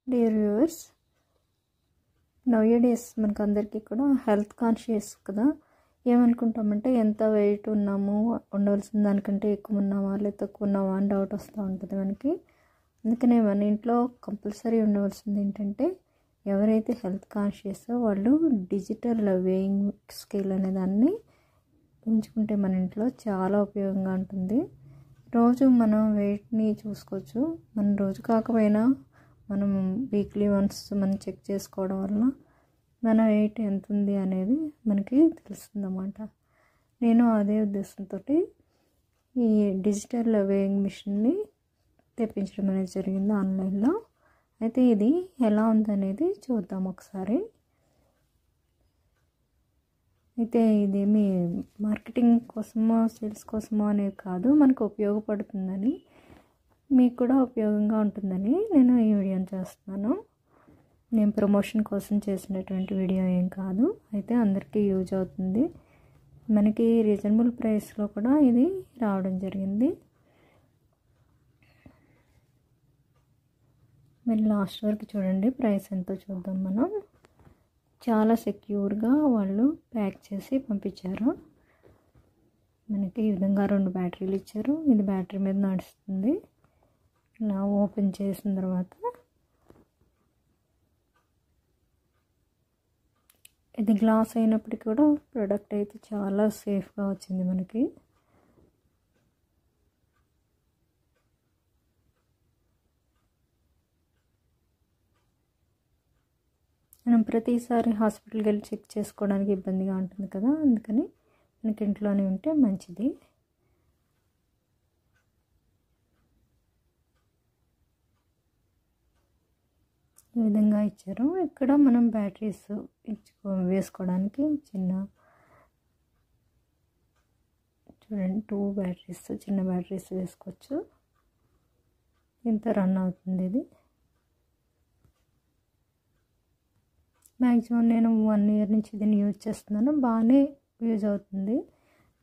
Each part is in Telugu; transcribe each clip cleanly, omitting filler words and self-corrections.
డియర్ వ్యూవర్స్, నౌ డేస్ మనకు అందరికీ కూడా హెల్త్ కాన్షియస్ కదా. ఏమనుకుంటామంటే ఎంత వెయిట్ ఉన్నాము, ఉండవలసిన దానికంటే ఎక్కువ ఉన్నామా లేదా తక్కువ ఉన్నామా అని డౌట్ వస్తూ ఉంటుంది మనకి. అందుకనే మన ఇంట్లో కంపల్సరీ ఉండవలసింది ఏంటంటే, ఎవరైతే హెల్త్ కాన్షియస్ వాళ్ళు డిజిటల్ వేయింగ్ స్కేల్ అనే దాన్ని ఉంచుకుంటే మన ఇంట్లో చాలా ఉపయోగంగా ఉంటుంది. రోజు మనం వెయిట్ని చూసుకోవచ్చు. మనం రోజు కాకపోయినా మనం వీక్లీ వన్స్ మనం చెక్ చేసుకోవడం వల్ల మన వెయిట్ ఎంత ఉంది అనేది మనకి తెలుస్తుందన్నమాట. నేను అదే ఉద్దేశంతో ఈ డిజిటల్ వేయింగ్ మిషన్ని తెప్పించడం అనేది జరిగింది ఆన్లైన్లో. అయితే ఇది ఎలా ఉందనేది చూద్దాం ఒకసారి. అయితే ఇదేమి మార్కెటింగ్ కోసమో సేల్స్ కోసమో అనేది కాదు, మనకు ఉపయోగపడుతుందని, మీకు కూడా ఉపయోగంగా ఉంటుందని నేను ఈ వీడియోని చేస్తున్నాను. నేను ప్రమోషన్ కోసం చేసినటువంటి వీడియో ఏం కాదు. అయితే అందరికీ యూజ్ అవుతుంది. మనకి రీజనబుల్ ప్రైస్లో కూడా ఇది రావడం జరిగింది. మీరు లాస్ట్ వరకు చూడండి, ప్రైస్ ఎంతో చూద్దాం మనం. చాలా సెక్యూర్గా వాళ్ళు ప్యాక్ చేసి పంపించారు. మనకి ఈ విధంగా 2 బ్యాటరీలు ఇచ్చారు. ఇది బ్యాటరీ మీద నడుస్తుంది. ఇలా ఓపెన్ చేసిన తర్వాత ఇది గ్లాస్ అయినప్పటికీ కూడా ప్రోడక్ట్ అయితే చాలా సేఫ్గా వచ్చింది మనకి. మనం ప్రతిసారి హాస్పిటల్కి వెళ్ళి చెక్ చేసుకోవడానికి ఇబ్బందిగా ఉంటుంది కదా, అందుకని మనకి ఇంట్లోనే ఉంటే మంచిది. ఈ విధంగా ఇచ్చారు. ఇక్కడ మనం బ్యాటరీస్ వేసుకోవడానికి చూడండి 2 బ్యాటరీస్, చిన్న బ్యాటరీస్ వేసుకోవచ్చు. ఇంత రన్ అవుతుంది ఇది. మ్యాక్సిమం నేను 1 ఇయర్ నుంచి దీన్ని యూజ్ చేస్తున్నాను. బాగానే యూజ్ అవుతుంది.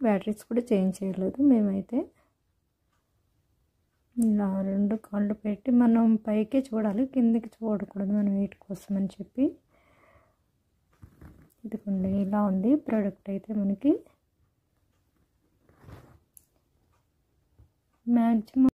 బ్యాటరీస్ కూడా చేంజ్ చేయలేదు మేమైతే. ఇలా 2 కాళ్ళు పెట్టి మనం పైకే చూడాలి, కిందికి చూడకూడదు మన వెయిట్ కోసం అని చెప్పి. ఇదిగోండి ఇలా ఉంది ప్రోడక్ట్ అయితే మనకి. మ్యాక్సిమం